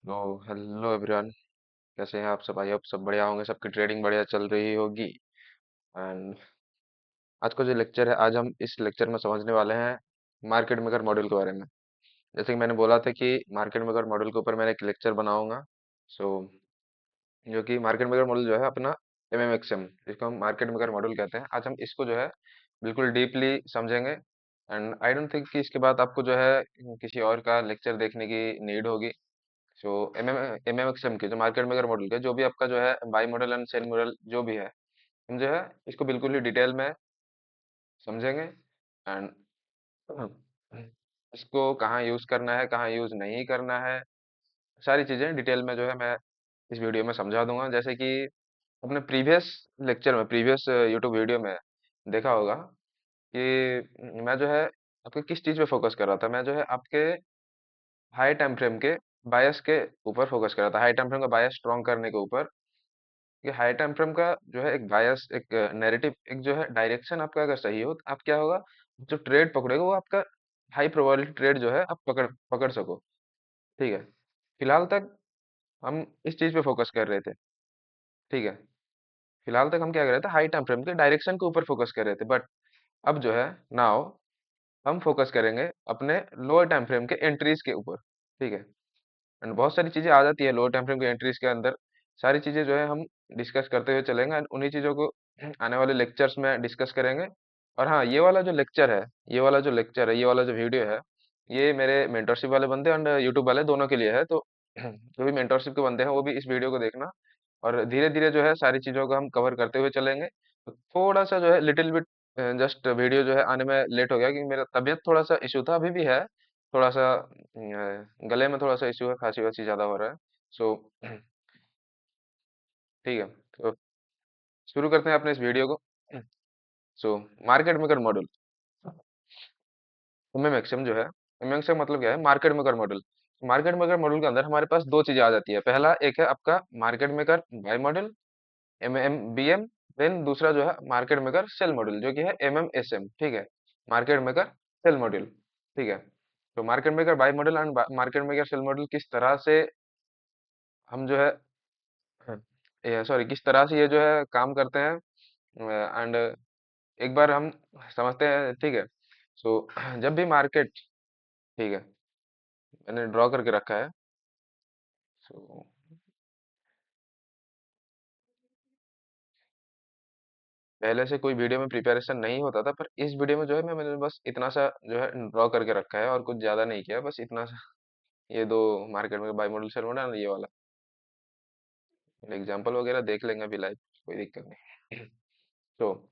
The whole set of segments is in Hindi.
तो हेलो एवरीवन। कैसे हैं आप सब? आई होप सब बढ़िया होंगे, सबकी ट्रेडिंग बढ़िया चल रही होगी। एंड आज का जो लेक्चर है, आज हम इस लेक्चर में समझने वाले हैं मार्केट मेकर मॉड्यूल के बारे में। जैसे कि मैंने बोला था कि मार्केट मेकर मॉड्यूल के ऊपर मैंने एक लेक्चर बनाऊंगा। सो जो कि मार्केट मेकर मॉड्यूल जो है अपना एमएमएक्सएम, जिसको हम मार्केट मेकर मॉड्यूल कहते हैं, आज हम इसको जो है बिल्कुल डीपली समझेंगे। एंड आई डोंट थिंक कि इसके बाद आपको जो है किसी और का लेक्चर देखने की नीड होगी। सो एमएमएक्सएम के जो मार्केट मेकर मॉडल के जो भी आपका जो है buy model and sell model जो भी है, हम जो है इसको बिल्कुल ही डिटेल में समझेंगे। एंड इसको कहाँ यूज करना है, कहाँ यूज नहीं करना है, सारी चीजें डिटेल में जो है मैं इस वीडियो में समझा दूंगा। जैसे कि अपने प्रीवियस लेक्चर में, प्रीवियस यूट्यूब वीडियो में देखा होगा कि मैं जो है आपके किस चीज पे फोकस कर रहा था। मैं जो है आपके हाई टाइम फ्रेम के बायस के ऊपर फोकस कर रहा था, हाई टाइम फ्रेम का बायस स्ट्रॉन्ग करने के ऊपर। कि हाई टाइम फ्रेम का जो है एक बायस, एक नैरेटिव, एक जो है डायरेक्शन आपका अगर सही हो तो आप क्या होगा, जो ट्रेड पकड़ेगा वो आपका हाई प्रोबेबिलिटी ट्रेड जो है आप पकड़ पकड़ सको। ठीक है। फिलहाल तक हम इस चीज पे फोकस कर रहे थे। ठीक है। फिलहाल तक हम क्या कर रहे थे, हाई टाइम फ्रेम के डायरेक्शन के ऊपर फोकस कर रहे थे। बट अब जो है नाउ हम फोकस करेंगे अपने लोअर टाइम फ्रेम के एंट्रीज के ऊपर। ठीक है। एंड बहुत सारी चीजें आ जाती है लोअर टाइम फ्रेम की एंट्रीज के अंदर। सारी चीजें जो है हम डिस्कस करते हुए चलेंगे एंड उन्हीं चीजों को आने वाले लेक्चर्स में डिस्कस करेंगे। और हाँ, ये वाला जो लेक्चर है, ये वाला जो लेक्चर है, ये वाला जो वीडियो है, ये मेरे मेंटरशिप वाले बंदे एंड यूट्यूब वाले दोनों के लिए है। तो जो भी मेंटरशिप के बंदे हैं वो भी इस वीडियो को देखना। और धीरे धीरे जो है सारी चीजों को हम कवर करते हुए चलेंगे। तो थोड़ा सा जो है लिटिल बिट जस्ट वीडियो जो है आने में लेट हो गया, क्योंकि मेरा तबीयत थोड़ा सा इशू था, अभी भी है थोड़ा सा। गले में थोड़ा सा इशू है, खांसी वासी ज्यादा हो रहा है। सो ठीक है। तो शुरू करते हैं अपने इस वीडियो को। सो मार्केट मेकर मॉडल, एमएमएक्सएम जो है, एमएमएक्सएम मतलब क्या है, market maker model. Market maker model के अंदर हमारे पास दो चीजें आ जाती है। पहला एक है आपका market maker buy model, MMBM. Then दूसरा जो है मार्केट मेकर सेल मॉडल, जो कि है एमएमएसएम। ठीक है। Market maker sell model. ठीक है। तो market maker buy model and market maker sell model किस तरह से हम जो है, सॉरी, किस तरह से ये जो है काम करते हैं, एंड एक बार हम समझते हैं। ठीक है। सो जब भी मार्केट, ठीक है, मैंने ड्रॉ करके रखा है। सो पहले से कोई वीडियो में प्रिपरेशन नहीं होता था, पर इस वीडियो में जो है मैंने बस इतना सा जो है ड्रॉ करके रखा है और कुछ ज्यादा नहीं किया, बस इतना सा। ये दो मार्केट में बाई मॉडल सेल मॉडल, ये वाला एग्जांपल वगैरह देख लेंगे अभी लाइव, कोई दिक्कत नहीं। तो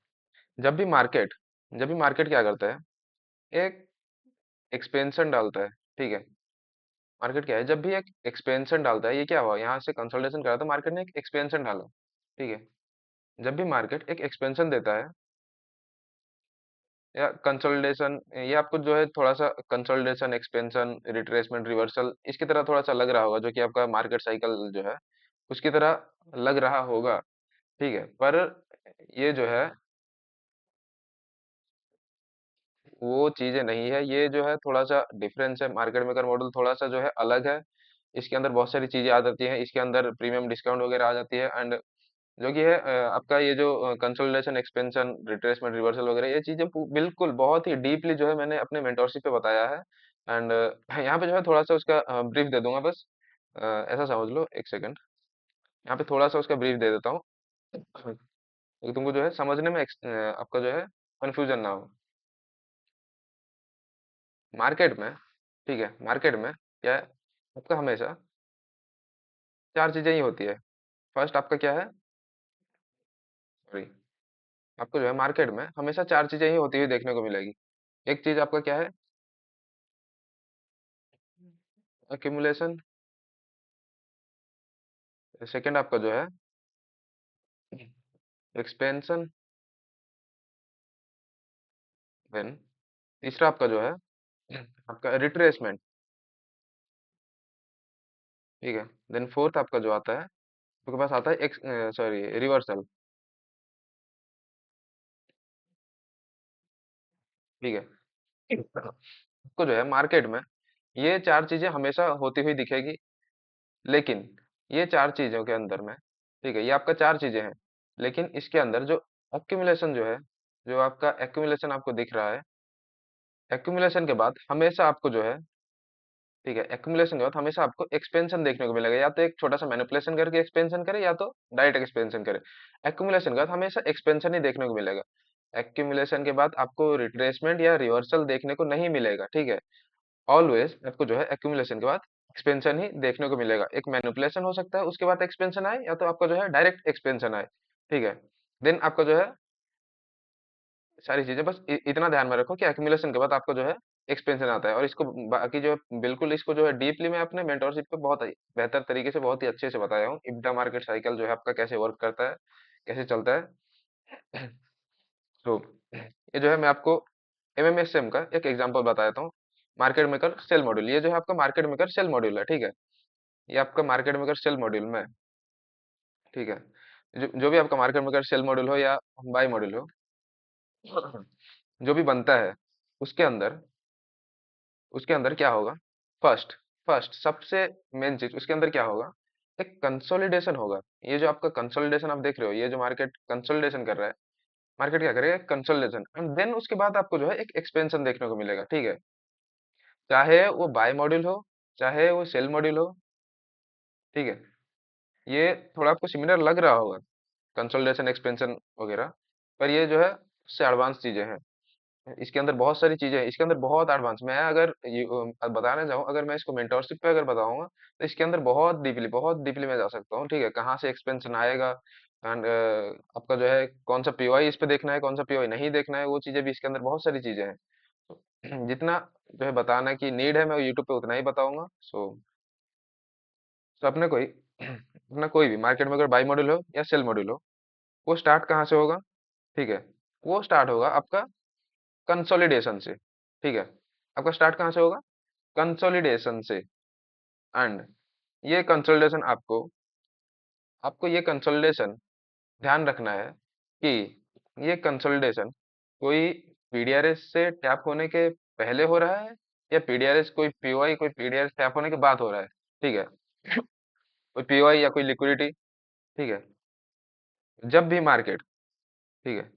जब भी मार्केट क्या करता है, एक एक्सपेंशन डालता है। ठीक है। मार्केट क्या है, जब भी एक एक्सपेंशन डालता है, ये क्या हुआ, यहाँ से कंसोलिडेशन करा था मार्केट ने, एक एक्सपेंशन डाला। ठीक है। जब भी मार्केट एक एक्सपेंशन देता है या कंसोलिडेशन, ये आपको जो है थोड़ा सा कंसोलिडेशन, एक्सपेंशन, रिट्रेसमेंट, रिवर्सल इसकी तरह थोड़ा सा लग रहा होगा, जो कि आपका मार्केट साइकिल जो है उसकी तरह लग रहा होगा। ठीक है। पर ये जो है वो चीजें नहीं है, ये जो है थोड़ा सा डिफरेंस है। मार्केट मेकर मॉडल थोड़ा सा जो है अलग है। इसके अंदर बहुत सारी चीजें आ जाती हैं, इसके अंदर प्रीमियम डिस्काउंट वगैरह आ जाती है। एंड जो कि है आपका ये जो कंसोलिडेशन, एक्सपेंशन, रिट्रेसमेंट, रिवर्सल वगैरह, ये चीजें बिल्कुल बहुत ही डीपली जो है मैंने अपने मेंटोरशिप पे बताया है। एंड यहाँ पे जो है थोड़ा सा उसका ब्रीफ दे दूंगा बस। ऐसा समझ लो, एक सेकंड, यहाँ पे थोड़ा सा उसका ब्रीफ दे देता हूँ, ताकि तुमको जो है समझने में आपका जो है कंफ्यूजन ना हो। मार्केट में, ठीक है, मार्केट में क्या है, आपका हमेशा चार चीजें ही होती है। फर्स्ट आपका क्या है, सॉरी, आपको जो है मार्केट में हमेशा चार चीजें ही होती हुई देखने को मिलेगी। एक चीज आपका क्या है, एक्यूमुलेशन। सेकंड आपका जो है एक्सपेंशन। देन तीसरा आपका जो है आपका रिट्रेसमेंट। ठीक है। देन फोर्थ आपका जो आता है, आपके पास आता है एक्स, सॉरी, रिवर्सल। ठीक है। आपको जो है मार्केट में ये चार चीजें हमेशा होती हुई दिखेगी। लेकिन ये चार चीजों के अंदर में, ठीक है, ये आपका चार चीजें हैं, लेकिन इसके अंदर जो एक्यूमुलेशन जो है, जो आपका एक्यूमुलेशन आपको दिख रहा है, एक्यूमुलेशन के बाद हमेशा आपको जो है, ठीक है, एक्यूमुलेशन के बाद हमेशा आपको एक्सपेंशन देखने को मिलेगा, या तो एक छोटा सा मैनिपुलेशन करके एक्सपेंशन करे, या तो डायरेक्ट एक्सपेंशन करे। एक्यूमुलेशन के बाद हमेशा एक्सपेंशन ही देखने को मिलेगा। एक्यूमुलेशन के बाद आपको रिट्रेसमेंट या रिवर्सल देखने को नहीं मिलेगा, ठीक है। ऑलवेज आपको जो है एक्यूमुलेशन के बाद एक्सपेंशन ही देखने को मिलेगा। एक मैनिपुलेशन हो सकता है, उसके बाद एक्सपेंशन आए, या तो आपका जो है डायरेक्ट एक्सपेंशन आए, ठीक है। देन आपका जो है सारी चीजें बस इतना ध्यान में रखो कि एक्यूमुलेशन के बाद आपको जो है एक्सपेंशन आता है। और इसको बाकी जो है बिल्कुल, इसको जो है डीपली मैं अपने मेंटरशिप पे बहुत ही बेहतर तरीके से, बहुत ही अच्छे से बताया हूँ, इब्डा मार्केट साइकिल जो है आपका कैसे वर्क करता है, कैसे चलता है। तो ये जो है मैं आपको एमएमएसएम का एक एग्जांपल बता देता हूँ। मार्केट मेकर सेल मॉड्यूल, ये जो है आपका मार्केट मेकर सेल मॉड्यूल है, ठीक है। ये आपका मार्केट मेकर सेल मॉड्यूल में, ठीक है, जो भी आपका मार्केट मेकर सेल मॉड्यूल हो या बाई मॉड्यूल हो, जो भी बनता है, उसके अंदर उसके अंदर क्या होगा, फर्स्ट फर्स्ट सबसे मेन चीज उसके अंदर क्या होगा, एक कंसोलिडेशन होगा। ये जो आपका कंसोलिडेशन आप देख रहे हो, ये जो मार्केट कंसोलिडेशन कर रहा है, मार्केट क्या करेगा, कंसोलिडेशन, एंड देन उसके बाद आपको जो है एक एक्सपेंशन देखने को मिलेगा, ठीक है। चाहे वो बाय मॉड्यूल हो, चाहे वो सेल मॉड्यूल हो, ठीक है। ये थोड़ा आपको सिमिलर लग रहा होगा, कंसोलिडेशन, एक्सपेंशन वगैरह, पर ये जो है उससे एडवांस चीजें हैं। इसके अंदर बहुत सारी चीजें हैं, इसके अंदर बहुत एडवांस, मैं अगर ये बताना चाहूँ, अगर मैं इसको मेंटरशिप पे अगर बताऊंगा, तो इसके अंदर बहुत डीपली मैं जा सकता हूँ, ठीक है। कहाँ से एक्सपेंशन आएगा, एंड आपका जो है कौन सा पीओआई इस पे देखना है, कौन सा पीओआई नहीं देखना है, वो चीजें भी इसके अंदर बहुत सारी चीजें हैं। तो जितना जो है बताना की नीड है, मैं यूट्यूब पे उतना ही बताऊंगा। तो अपने कोई अपना कोई भी मार्केट में अगर बाई मॉड्यूल हो या सेल मॉड्यूल हो, वो स्टार्ट कहाँ से होगा, ठीक है। वो स्टार्ट होगा आपका कंसोलिडेशन से, ठीक है। आपका स्टार्ट कहाँ से होगा, कंसोलिडेशन से। एंड ये कंसोलिडेशन आपको आपको ये कंसोलिडेशन ध्यान रखना है कि ये कंसोलिडेशन कोई पीडीआरएस से टैप होने के पहले हो रहा है, या पीडीआरएस कोई पीओआई कोई पीडीआरएस टैप होने के बाद हो रहा है, ठीक है। कोई पीओआई या कोई लिक्विडिटी, ठीक है। जब भी मार्केट, ठीक है,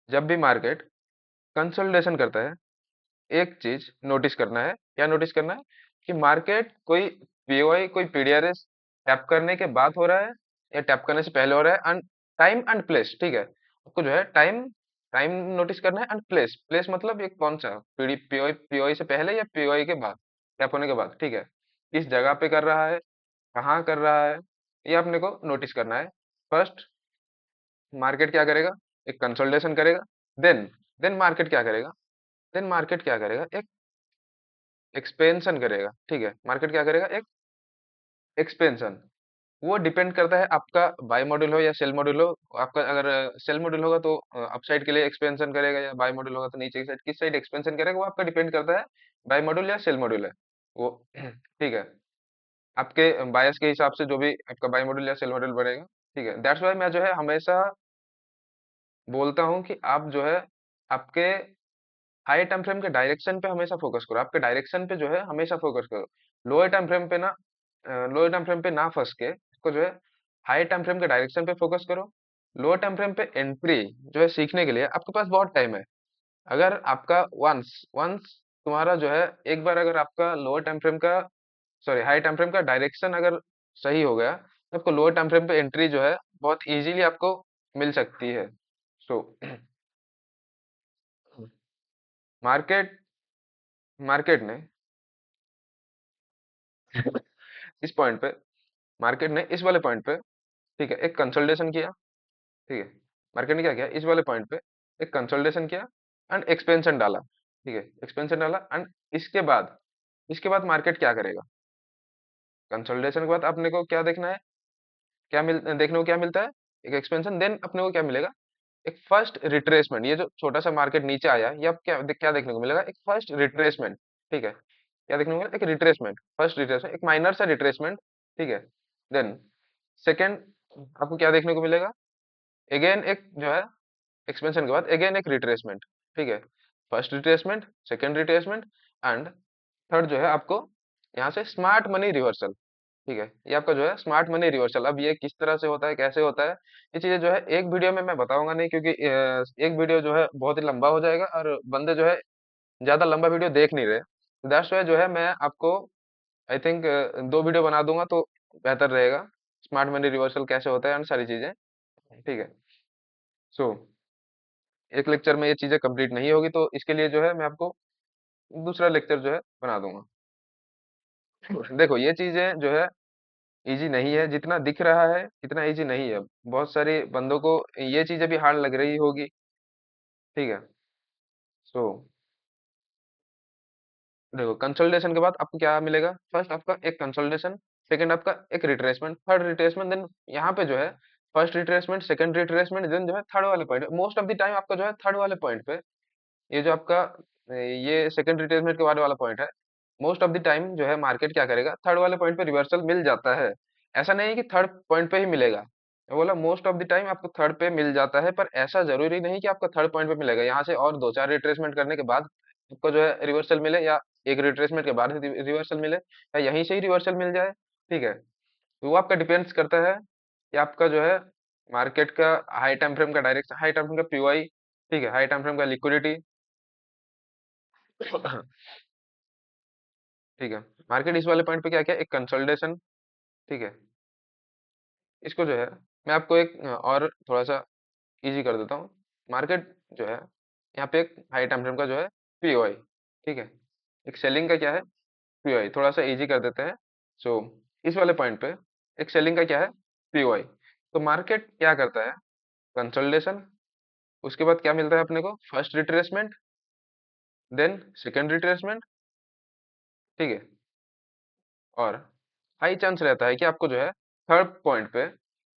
जब भी मार्केट कंसोलिडेशन करता है, एक चीज नोटिस करना है, क्या नोटिस करना है, कि मार्केट कोई पीओआई कोई पीडीआरएस टैप करने के बाद हो रहा है, या टैप करने से पहले हो रहा है, एंड टाइम एंड प्लेस, ठीक है। आपको जो है टाइम टाइम नोटिस करना है, एंड प्लेस, प्लेस मतलब ये कौन सा, पीडी पीओआई पीओआई से पहले या पीओआई के बाद, टैप होने के बाद, ठीक है। किस जगह पे कर रहा है, कहाँ कर रहा है, ये अपने को नोटिस करना है। फर्स्ट मार्केट क्या करेगा, एक कंसोलिडेशन करेगा। देन देन मार्केट क्या करेगा, देन मार्केट क्या करेगा, एक एक्सपेंशन करेगा, ठीक है। मार्केट क्या करेगा, एक एक्सपेंशन। वो डिपेंड करता है आपका बाय मॉड्यूल हो या सेल मॉड्यूल हो। आपका अगर सेल मॉड्यूल होगा तो अपसाइड के लिए एक्सपेंशन करेगा, या बाय मॉड्यूल होगा तो नीचे की साइड किस साइड एक्सपेंशन करेगा, वो आपका डिपेंड करता है बाय मॉड्यूल या सेल मॉड्यूल है वो। ठीक है, आपके बायस के हिसाब से जो भी आपका बाय मॉड्यूल या सेल मॉड्यूल बनेगा, ठीक है। दैट्स वाई मैं जो है हमेशा बोलता हूँ कि आप जो है आपके हाई टाइम फ्रेम के डायरेक्शन पे हमेशा फोकस करो, आपके डायरेक्शन पे जो है हमेशा फोकस करो। लोअर टाइम फ्रेम पे ना लोअर टाइम फ्रेम पे ना फंस के इसको जो है हाई टाइम फ्रेम के डायरेक्शन पे फोकस करो। लोअर टाइम फ्रेम पे एंट्री जो है सीखने के लिए आपके पास बहुत टाइम है। अगर आपका वंस वंस तुम्हारा जो है एक बार अगर आपका लोअर टाइम फ्रेम का, सॉरी, हाई टाइम फ्रेम का डायरेक्शन अगर सही हो गया, तो आपको लोअर टाइम फ्रेम पे एंट्री जो है बहुत इजीली आपको मिल सकती है। सो मार्केट मार्केट ने इस पॉइंट पे मार्केट ने इस वाले पॉइंट पे, ठीक है, एक कंसोलिडेशन किया, ठीक है। मार्केट ने क्या किया, इस वाले पॉइंट पे एक कंसोलिडेशन किया एंड एक्सपेंशन डाला, ठीक है, एक्सपेंशन डाला। एंड इसके बाद मार्केट क्या करेगा, कंसोलिडेशन के बाद अपने को क्या देखना है, देखने को क्या मिलता है, एक एक्सपेंशन। देन अपने को क्या मिलेगा, एक फर्स्ट रिट्रेसमेंट। ये जो छोटा सा मार्केट नीचे आया, ये अब क्या देखने को मिलेगा, एक फर्स्ट रिट्रेसमेंट, ठीक है। क्या देखने को मिलेगा, एक रिट्रेसमेंट, फर्स्ट रिट्रेसमेंट, एक माइनर सा रिट्रेसमेंट, ठीक है। देन सेकंड आपको क्या देखने को मिलेगा, अगेन एक जो है एक्सपेंशन के बाद अगेन एक रिट्रेसमेंट, ठीक है। First retracement, second retracement, and third जो है आपको यहाँ से स्मार्ट मनी रिवर्सल, ठीक है, ये आपका जो है स्मार्ट मनी रिवर्सल। अब ये किस तरह से होता है, कैसे होता है, ये चीजें जो है एक वीडियो में मैं बताऊंगा नहीं, क्योंकि एक वीडियो जो है बहुत ही लंबा हो जाएगा और बंदे जो है ज्यादा लंबा वीडियो देख नहीं रहे। दैट्स वाई जो है मैं आपको आई थिंक 2 वीडियो बना दूंगा तो बेहतर रहेगा। स्मार्ट मनी रिवर्सल कैसे होता है एंड सारी चीजें, ठीक है। सो एक लेक्चर में ये चीजें कंप्लीट नहीं होगी, तो इसके लिए जो है मैं आपको दूसरा लेक्चर जो है बना दूंगा। देखो ये चीजें जो है इजी नहीं है, जितना दिख रहा है इतना इजी नहीं है। बहुत सारे बंदों को ये चीजें भी हार्ड लग रही होगी, ठीक है। सो देखो कंसोलिडेशन के बाद आपको क्या मिलेगा, फर्स्ट आपका एक कंसोलिडेशन, सेकंड आपका एक रिट्रेसमेंट, थर्ड रिट्रेसमेंट, देन यहाँ पे जो है first retracement, second retracement, then जो है थर्ड वाले point. Most of the time आपका जो है थर्ड वाले पॉइंट पे, ये जो आपका ये सेकंड रिट्रेसमेंट के बाद वाला पॉइंट है, मोस्ट ऑफ द टाइम जो है मार्केट क्या करेगा, थर्ड वाले पॉइंट पे रिवर्सल मिल जाता है। ऐसा नहीं है कि थर्ड पॉइंट पे ही मिलेगा, मैं बोला मोस्ट ऑफ द टाइम आपको थर्ड पे मिल जाता है, पर ऐसा जरूरी नहीं कि आपका थर्ड पॉइंट पे मिलेगा। यहाँ से और दो चार रिट्रेसमेंट करने के बाद आपको जो है रिवर्सल मिले, या एक रिट्रेसमेंट के बाद रिवर्सल मिले, या यहीं से ही रिवर्सल मिल जाए, ठीक है। तो वो आपका डिपेंड्स करता है कि आपका जो है मार्केट का हाई टाइम फ्रेम का डायरेक्शन, हाई टाइम फ्रेम का पीओआई, ठीक है, हाई टाइम फ्रेम का लिक्विडिटी। ठीक है, मार्केट इस वाले पॉइंट पे क्या क्या एक कंसोलिडेशन, ठीक है। इसको जो है मैं आपको एक और थोड़ा सा इजी कर देता हूँ। मार्केट जो है यहाँ पे एक हाई टाइम फ्रेम का जो है पीओआई, ठीक है, एक सेलिंग का क्या है पीओआई, थोड़ा सा इजी कर देते हैं। सो इस वाले पॉइंट पे एक सेलिंग का क्या है पीओआई। तो मार्केट क्या करता है, कंसोलिडेशन, उसके बाद क्या मिलता है अपने को, first retracement, then second retracement, ठीक है। और हाई चांस रहता है कि आपको जो है थर्ड पॉइंट पे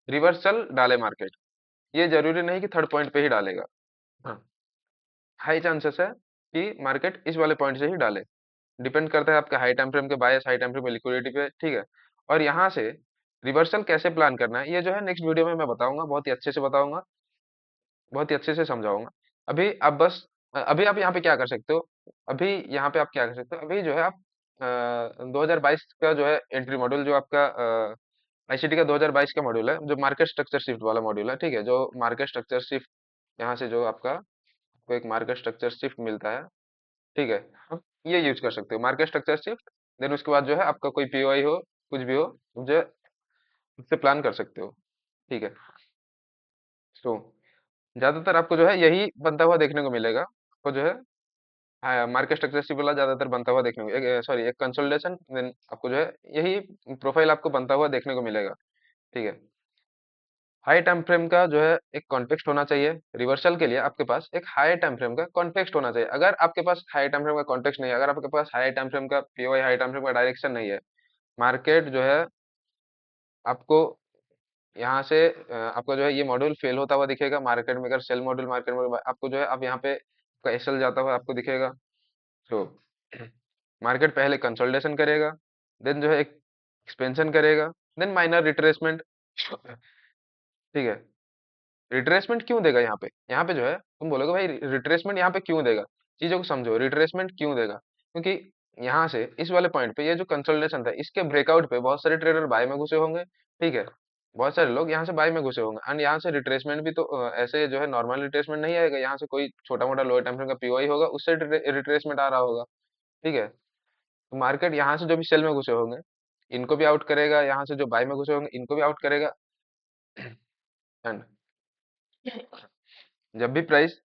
रिवर्सल डाले मार्केट। ये जरूरी नहीं कि थर्ड पॉइंट पे ही डालेगा, हाँ, हाई चांसेस है कि मार्केट इस वाले पॉइंट से ही डाले। डिपेंड करता है आपके हाई टाइम फ्रेम के बायस, हाई टाइम फ्रेम के लिक्विडिटी पे, ठीक है। और यहाँ से रिवर्सल कैसे प्लान करना है, ये जो है नेक्स्ट वीडियो में मैं बताऊंगा, बहुत ही अच्छे से बताऊंगा, बहुत ही अच्छे से समझाऊंगा। अभी आप बस अभी आप यहाँ पे क्या कर सकते हो, अभी यहाँ पे आप क्या कर सकते हो, अभी जो है आप 2022 का जो है एंट्री मॉड्यूल, जो आपका आईसीटी का 2022 का मॉड्यूल है, जो मार्केट स्ट्रक्चर शिफ्ट वाला मॉड्यूल है, ठीक है, जो मार्केट स्ट्रक्चर शिफ्ट, यहाँ से जो आपका आपको एक मार्केट स्ट्रक्चर शिफ्ट मिलता है, ठीक है, आप ये यूज कर सकते हो मार्केट स्ट्रक्चर शिफ्ट। देन उसके बाद जो है आपका कोई पीओआई हो, कुछ भी हो, जो है उससे प्लान कर सकते हो, ठीक है। तो ज्यादातर आपको जो है यही बनता हुआ देखने को मिलेगा, आपको जो है मार्केट स्ट्रक्चर शिफ्ट वाला ज्यादातर बनता हुआ देखने को, एक सॉरी एक कंसोलिडेशन, देन आपको जो है यही प्रोफाइल आपको बनता हुआ देखने को मिलेगा, ठीक है। हाई टाइम फ्रेम का जो है एक कॉन्टेक्स्ट होना चाहिए, रिवर्सल के लिए आपके पास एक हाई टाइम फ्रेम का कॉन्टेक्स्ट होना चाहिए। अगर आपके पास हाई टाइम फ्रेम का कॉन्टेक्स्ट नहीं है, अगर आपके पास हाई टाइम फ्रेम का पीओआई, हाई टाइम फ्रेम का डायरेक्शन नहीं है, मार्केट जो है आपको यहाँ से आपको जो है ये मॉड्यूल फेल होता हुआ दिखेगा। Market maker sell module, market में आपको जो है अब यहाँ पे आपका एसएल जाता हुआ आपको दिखेगा। तो मार्केट पहले कंसोलिडेशन करेगा, देन जो है एक एक्सपेंशन करेगा, देन माइनर रिट्रेसमेंट, ठीक है। रिट्रेसमेंट क्यों देगा यहाँ पे, यहाँ पे जो है तुम बोलोगे भाई रिट्रेसमेंट यहाँ पे क्यों देगा, चीजों को समझो, रिट्रेसमेंट क्यों देगा, क्योंकि यहाँ से इस वाले पॉइंट पे ये जो कंसोलिडेशन था, इसके ब्रेकआउट पे बहुत सारे ट्रेडर बाय में घुसे होंगे, ठीक है, बहुत सारे लोग यहाँ से बाय में घुसे होंगे, एंड यहाँ से रिट्रेसमेंट भी तो ऐसे जो है नॉर्मल रिट्रेसमेंट नहीं आएगा, यहाँ से कोई छोटा मोटा लोअर टाइम फ्रेम का पीओआई होगा, उससे रिट्रेसमेंट आ रहा होगा, ठीक है। तो मार्केट यहाँ से जो भी सेल में घुसे होंगे इनको भी आउट करेगा, यहाँ से जो बाय में घुसे होंगे इनको भी आउट करेगा, एंड जब भी प्राइस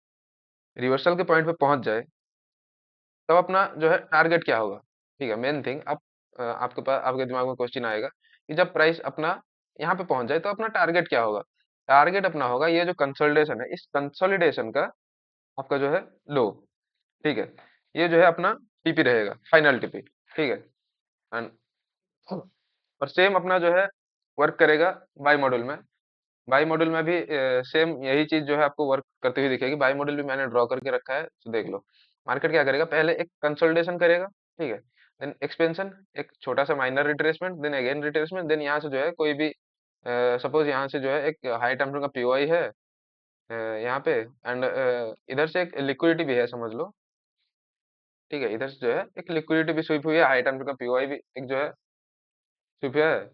रिवर्सल के पॉइंट पे पहुंच जाए, तब अपना जो है टारगेट क्या होगा, ठीक है। मेन थिंग आप आपके पास आपके दिमाग में क्वेश्चन आएगा कि जब प्राइस अपना यहाँ पे पहुंच जाए तो अपना टारगेट क्या होगा। टारगेट अपना होगा ये जो कंसोलिडेशन है, इस कंसोलिडेशन का आपका जो है लो, ठीक है, ये जो है अपना टीपी रहेगा, फाइनल टीपी, ठीक है। एंड और सेम अपना जो है वर्क करेगा बाई मॉड्यूल में। बाई मॉड्यूल में भी सेम यही चीज जो है आपको वर्क करते हुए दिखेगी। बाई मॉड्यूल भी मैंने ड्रॉ करके रखा है, तो देख लो। मार्केट क्या करेगा, पहले एक कंसोलिडेशन करेगा, ठीक है, देन एक्सपेंशन, एक छोटा सा minor retracement, then again retracement, then यहाँ से जो है कोई भी सपोज यहाँ से जो है एक हाई टाइम का पीओआई है यहाँ पे, एंड इधर से एक लिक्विडिटी भी है समझ लो, ठीक है, इधर से जो है एक लिक्विडिटी भी स्वीप हुई है, हाई टाइम का पीओआई भी एक जो है सिर्फ है,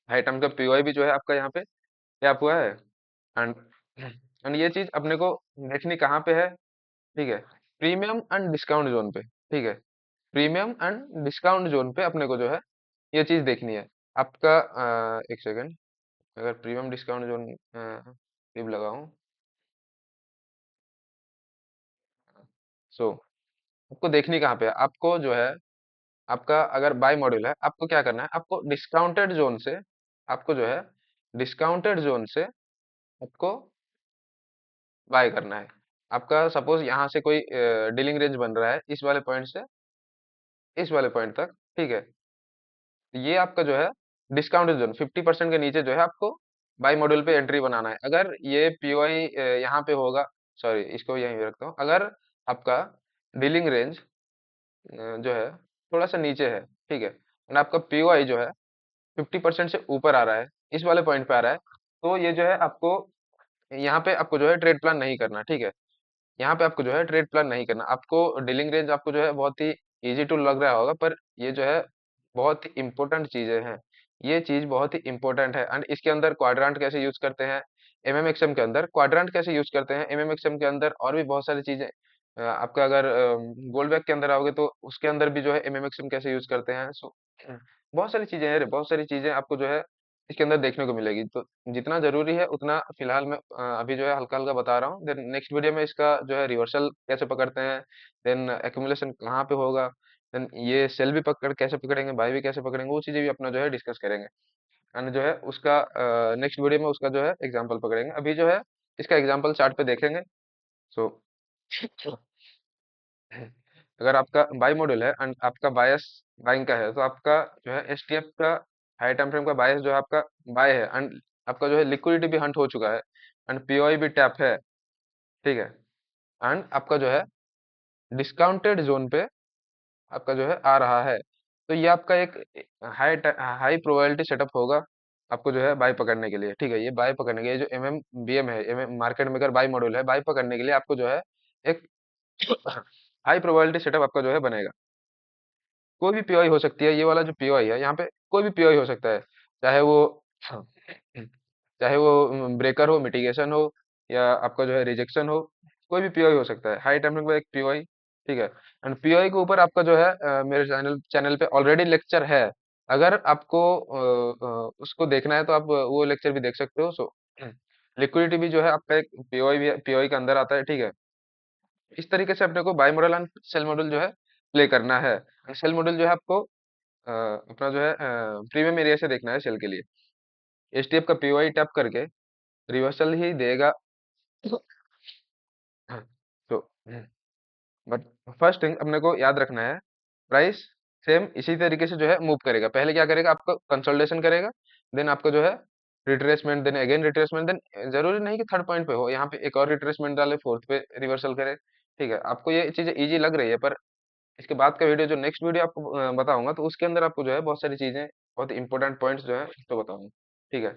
हाई टर्म का पीओआई भी जो है आपका यहाँ पे क्या हुआ है। एंड एंड ये चीज अपने को देखनी कहाँ पे है, ठीक है, प्रीमियम एंड डिस्काउंट जोन पे, ठीक है, प्रीमियम एंड डिस्काउंट जोन पे अपने को जो है ये चीज देखनी है। आपका एक सेकंड, अगर प्रीमियम डिस्काउंट जोन टिप लगाऊं, सो आपको देखनी कहाँ पे है, आपको जो है आपका अगर बाय मॉड्यूल है, आपको क्या करना है, आपको डिस्काउंटेड जोन से, आपको जो है डिस्काउंटेड जोन से आपको बाय करना है। आपका सपोज यहाँ से कोई डीलिंग रेंज बन रहा है इस वाले पॉइंट से इस वाले पॉइंट तक, ठीक है, ये आपका जो है डिस्काउंटेड जोन 50% के नीचे जो है आपको बाई मॉड्यूल पे एंट्री बनाना है। अगर ये पीओआई यहाँ पे होगा, सॉरी इसको यहीं पे रखता हूँ, अगर आपका डीलिंग रेंज जो है थोड़ा सा नीचे है, ठीक है, और आपका पीओआई जो है 50% से ऊपर आ रहा है, इस वाले पॉइंट पे आ रहा है, तो ये जो है आपको यहाँ पे आपको जो है ट्रेड प्लान नहीं करना, ठीक है, यहाँ पे आपको जो है ट्रेड प्लान नहीं करना। आपको डीलिंग रेंज आपको जो है बहुत ही इजी टू लग रहा होगा, पर ये जो है बहुत ही इंपॉर्टेंट चीजें हैं। ये चीज बहुत ही इंपॉर्टेंट है। एंड इसके अंदर क्वाड्रेंट कैसे यूज करते हैं, एमएमएक्सएम के अंदर क्वाड्रेंट कैसे यूज करते हैं, एमएमएक्सएम के अंदर और भी बहुत सारी चीजें। आपका अगर गोल्ड बैग के अंदर आओगे तो उसके अंदर भी जो है एमएमएक्सएम कैसे यूज करते हैं। सो बहुत सारी चीजें हैं, बहुत सारी चीजें आपको जो है इसके अंदर देखने को मिलेगी। तो जितना जरूरी है उतना फिलहाल मैं अभी जो है हल्का हल्का बता रहा हूँ। देन नेक्स्ट वीडियो में इसका जो है रिवर्सल कैसे पकड़ते हैं, देन एक्यूमुलेशन कहाँ पे होगा, देन ये सेल भी पकड़ कैसे पकड़ेंगे, बाय भी कैसे पकड़ेंगे, वो चीजें भी अपना जो है डिस्कस करेंगे। एंड जो है उसका नेक्स्ट वीडियो में उसका जो है एग्जाम्पल पकड़ेंगे। अभी जो है इसका एग्जाम्पल चार्ट पे देखेंगे। सो अगर आपका बाई मॉड्यूल है एंड आपका बायस बाइंग का है, तो आपका जो है एसटीएफ का हाई टाइम फ्रेम का बायस जो है आपका बाय है, एंड आपका जो है लिक्विडिटी भी हंट हो चुका है, एंड पीओआई भी टैप है, ठीक है, एंड आपका जो है डिस्काउंटेड जोन पे आपका जो है आ रहा है। तो ये आपका एक हाई हाई प्रोबेबिलिटी सेटअप होगा आपको जो है बाय पकड़ने के लिए, ठीक है, ये बाय पकड़ने के लिए जो एमएम बीएम है, MM market maker buy module है, बाय पकड़ने के लिए आपको जो है एक हाई प्रोबेबिलिटी सेटअप आपका जो है बनेगा। कोई भी पीओआई हो सकती है, ये वाला जो पीओआई है यहाँ पे कोई भी पीओआई हो सकता है, चाहे वो चाहे वो ब्रेकर हो, मिटिगेशन हो, या आपका जो है रिजेक्शन हो, कोई भी पीओआई हो सकता है। हाई टेम्परेचर का एक पीओआई, ठीक है, एंड पीओआई के ऊपर आपका जो है मेरे चैनल चैनल पे ऑलरेडी लेक्चर है। अगर आपको उसको देखना है तो आप वो लेक्चर भी देख सकते हो। सो लिक्विडिटी भी जो है आपका एक पीओआई भी पीओआई के अंदर आता है, ठीक है। इस तरीके से अपने को buy model and sell model जो है प्ले करना है। सेल मॉडल जो है आपको अपना जो है प्रीमियम एरिया से देखना है सेल के लिए। एचटीएफ का पीओआई टैप करके रिवर्सल ही देगा। तो बट फर्स्ट थिंग अपने को याद रखना है, प्राइस सेम इसी तरीके से जो है मूव करेगा। पहले क्या करेगा, आपका कंसोलिडेशन करेगा, देन आपका जो है retracement, then again retracement, then जरूरी नहीं कि थर्ड पॉइंट पे हो, यहाँ पे एक और रिट्रेसमेंट डाले, फोर्थ पे रिवर्सल करे, ठीक है। आपको ये चीजें इजी लग रही है, पर इसके बाद का वीडियो जो नेक्स्ट वीडियो आपको बताऊंगा, तो उसके अंदर आपको जो है बहुत सारी चीजें, बहुत इंपॉर्टेंट पॉइंट्स जो है तो बताऊंगा, ठीक है।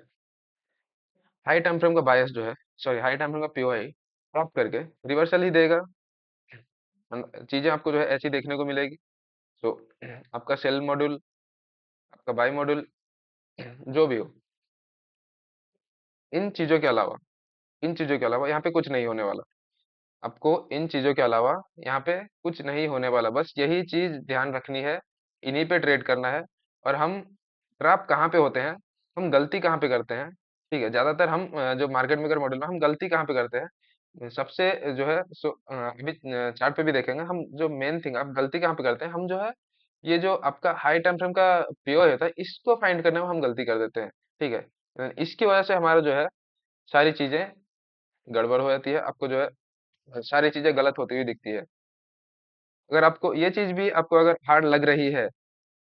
हाई टाइम फ्रेम का बायस जो है, सॉरी हाई टाइम फ्रेम का पीओआई ड्रॉप करके रिवर्सल ही देगा, चीजें आपको जो है ऐसी देखने को मिलेगी। तो आपका सेल मॉड्यूल, आपका बाई मॉड्यूल, जो भी हो, इन चीजों के अलावा, इन चीजों के अलावा यहाँ पे कुछ नहीं होने वाला। आपको इन चीजों के अलावा यहाँ पे कुछ नहीं होने वाला, बस यही चीज ध्यान रखनी है, इन्हीं पे ट्रेड करना है। और हम ट्रैप कहाँ पे होते हैं, हम गलती कहाँ पे करते हैं, ठीक है, ज्यादातर हम जो मार्केट मेकर मॉडल में हम गलती कहाँ पे करते हैं, सबसे जो है अभी चार्ट पे भी देखेंगे हम, जो मेन थिंग आप गलती कहाँ पे करते हैं, हम जो है ये जो आपका हाई टाइम फ्रेम का पीओ होता है, इसको फाइंड करने में हम गलती कर देते हैं, ठीक है। इसकी वजह से हमारा जो है सारी चीजें गड़बड़ हो जाती है, आपको जो है सारी चीजें गलत होती हुई दिखती है। अगर आपको ये चीज भी आपको अगर हार्ड लग रही है,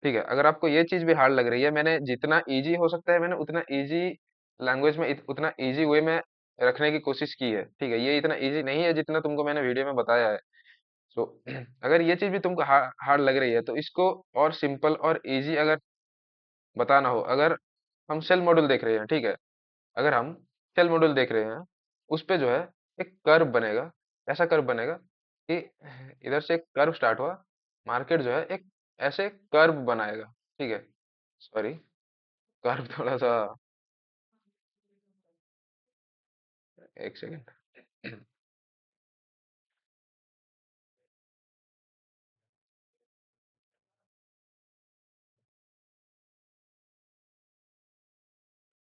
ठीक है, अगर आपको ये चीज भी हार्ड लग रही है, मैंने जितना इजी हो सकता है मैंने उतना इजी लैंग्वेज में उतना इजी वे में रखने की कोशिश की है, ठीक है। ये इतना इजी नहीं है जितना तुमको मैंने वीडियो में बताया है। सो अगर ये चीज भी तुमको हार्ड लग रही है, तो इसको और सिंपल और इजी अगर बताना हो, अगर हम सेल मॉड्यूल देख रहे हैं, ठीक है, अगर हम सेल मॉड्यूल देख रहे हैं, उस पे जो है एक कर्व बनेगा, ऐसा कर्व बनेगा कि इधर से एक कर्व स्टार्ट हुआ, मार्केट जो है एक ऐसे कर्व बनाएगा, ठीक है। सॉरी, कर्व थोड़ा सा, एक सेकेंड।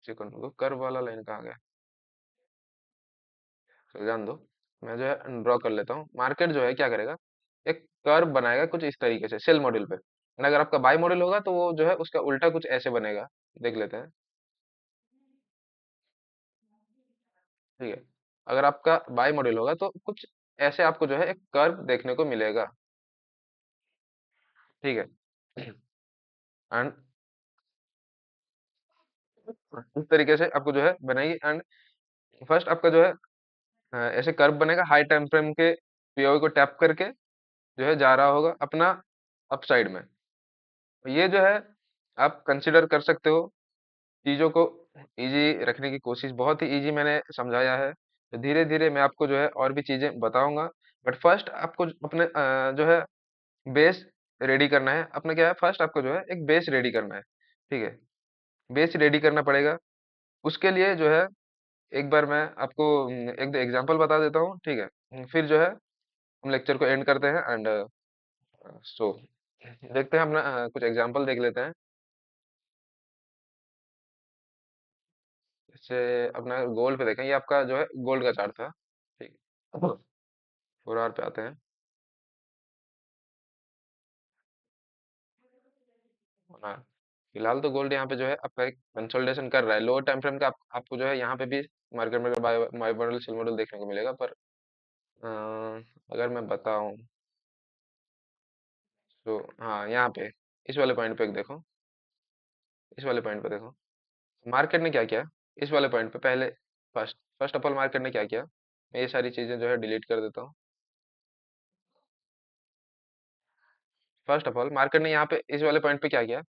सेकंड, कर्व वाला लाइन कहाँ गया? चलो जान दो, मैं जो है ड्रॉ कर लेता हूँ। मार्केट जो है क्या करेगा, एक कर्व बनाएगा कुछ इस तरीके से सेल मॉडल पे, एंड अगर आपका बाई मॉडल होगा तो वो जो है उसका उल्टा कुछ ऐसे बनेगा। देख लेते हैं। ठीक है, अगर आपका बाई मॉडल होगा तो कुछ ऐसे आपको जो है एक कर्व देखने को मिलेगा। ठीक है। एंड इस तरीके से आपको जो है बनाएगी। एंड फर्स्ट आपका जो है ऐसे कर्व बनेगा हाई टाइम फ्रेम के पीओ को टैप करके, जो है जा रहा होगा अपना अपसाइड में। ये जो है आप कंसिडर कर सकते हो। चीज़ों को इजी रखने की कोशिश, बहुत ही इजी मैंने समझाया है। तो धीरे धीरे मैं आपको जो है और भी चीज़ें बताऊंगा। बट फर्स्ट आपको अपने जो है बेस रेडी करना है। अपना क्या है, फर्स्ट आपको जो है एक बेस रेडी करना है। ठीक है, बेस रेडी करना पड़ेगा। उसके लिए जो है एक बार मैं आपको एक दो एग्जांपल बता देता हूँ। ठीक है, फिर जो है हम लेक्चर को एंड करते हैं। एंड सो देखते हैं अपना कुछ एग्जांपल देख लेते हैं। जैसे अपना गोल्ड पे देखें, ये आपका जो है गोल्ड का चार्ट था। ठीक है, 4 आवर पे आते हैं। हाँ, फिलहाल तो गोल्ड यहाँ पे जो है आपका एक कंसोलिडेशन कर रहा है। लोअर टाइम फ्रेम का आपको जो है यहाँ पे भी मार्केट में बाय मॉडल सेल मॉडल देखने को मिलेगा। पर अ, अगर मैं बताऊं तो हाँ, यहाँ पे इस वाले पॉइंट पे देखो, इस वाले पॉइंट पे देखो मार्केट ने क्या किया। इस वाले पॉइंट पे पहले first first of all market ने क्या किया, मैं ये सारी चीजें जो है डिलीट कर देता हूँ। फर्स्ट ऑफ ऑल मार्केट ने यहाँ पे इस वाले पॉइंट पे क्या किया,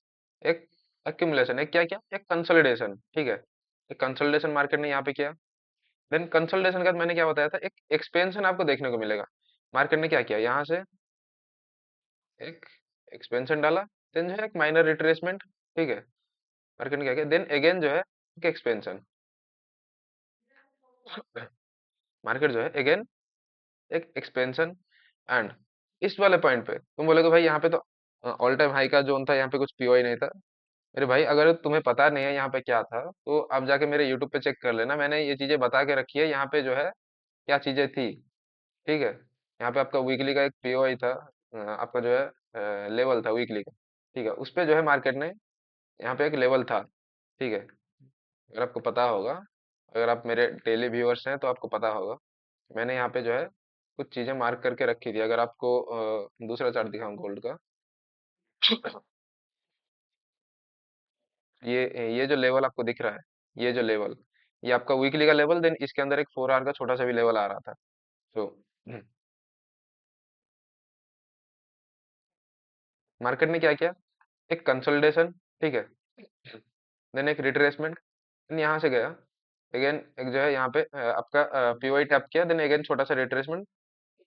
एक एक्यूमुलेशन, एक क्या किया, एक कंसोलिडेशन। ठीक है, एक कंसोलिडेशन मार्केट ने यहाँ पे किया। देन कंसोलिडेशन के बाद मैंने क्या बताया था, एक एक्सपेंशन आपको देखने को मिलेगा। मार्केट ने क्या किया, यहाँ से एक एक्सपेंशन डाला, देन जो है एक माइनर रिट्रेसमेंट। ठीक है, मार्केट ने क्या किया, देन अगेन जो है एक एक्सपेंशन। मार्केट जो है अगेन एक एक्सपेंशन। एंड इस वाले पॉइंट पे तुम बोलोगे भाई यहाँ पे तो ऑल टाइम हाई का जोन था, यहाँ पे कुछ पीओ ही नहीं था। मेरे भाई अगर तुम्हें पता नहीं है यहाँ पे क्या था, तो आप जाके मेरे यूट्यूब पे चेक कर लेना। मैंने ये चीजें बता के रखी है यहाँ पे जो है क्या चीजें थी। ठीक है, यहाँ पे आपका वीकली का एक पीओ था, आपका जो है लेवल था वीकली का। ठीक है, उस पे जो है मार्केट ने यहाँ पे एक लेवल था। ठीक है, अगर आपको पता होगा, अगर आप मेरे डेली व्यूअर्स हैं तो आपको पता होगा, मैंने यहाँ पे जो है कुछ चीजें मार्क करके रखी थी। अगर आपको दूसरा चार्ट दिखाऊं गोल्ड का, ये जो लेवल आपको दिख रहा है, ये जो लेवल, ये आपका वीकली का लेवल। देन इसके अंदर एक 4 आवर का छोटा सा भी लेवल आ रहा था। तो मार्केट ने क्या किया, एक कंसोलिडेशन। ठीक है, देन एक रिट्रेसमेंट, देन यहाँ से गया अगेन, एक जो है यहाँ पे आपका पीओई टैप किया, देन अगेन छोटा सा रिट्रेसमेंट।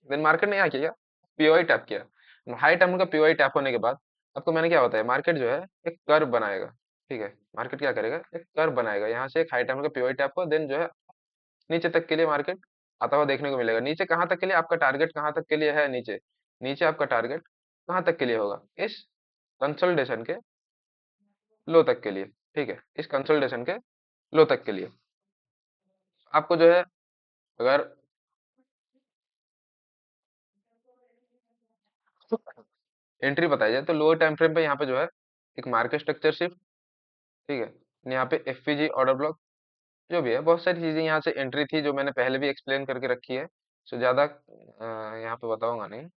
देन मार्केट ने यहाँ किया, पीओई टैप किया। हाई टाइम का पीओई टैप होने के बाद आपको मैंने क्या बताया, मार्केट जो है एक कर्व बनाएगा। ठीक है, मार्केट क्या करेगा, एक कर्व बनाएगा। यहाँ से एक हाई टाइम का पीओई टैप हो, देन जो है नीचे तक के लिए मार्केट आता हुआ देखने को मिलेगा। नीचे कहाँ तक के लिए, आपका टारगेट कहाँ तक के लिए है नीचे, नीचे आपका टारगेट कहाँ तक के लिए होगा, इस कंसोलिडेशन के लो तक के लिए। ठीक है, इस कंसोलिडेशन के लो तक के लिए आपको जो है, अगर एंट्री बताई जाए तो लोअर टाइम फ्रेम पे यहाँ पे जो है एक मार्केट स्ट्रक्चर शिफ्ट। ठीक है, यहाँ पे एफपीजी ऑर्डर ब्लॉक, जो भी है बहुत सारी चीजें यहाँ से एंट्री थी जो मैंने पहले भी एक्सप्लेन करके रखी है। सो ज्यादा यहाँ पे बताऊंगा नहीं।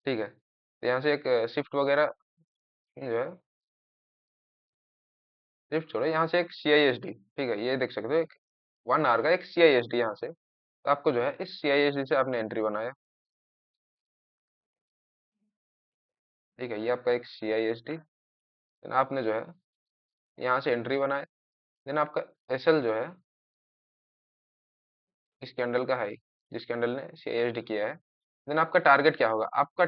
ठीक है, तो यहाँ से एक शिफ्ट वगैरह जो है, शिफ्ट छोड़ो, यहाँ से एक सीआईएसडी। ठीक है, ये देख सकते हो एक 1 आवर का एक सीआईएसडी यहाँ से। तो आपको जो है इस सीआईएसडी से आपने एंट्री बनाया। ठीक है, ये आपका एक सीआईएसडी, देन आपने जो है यहाँ से एंट्री बनाया। देन आपका एसएल जो है इस कैंडल का हाई, जिस कैंडल ने सीआईएसडी किया है। देन आपका टारगेट क्या होगा, आपका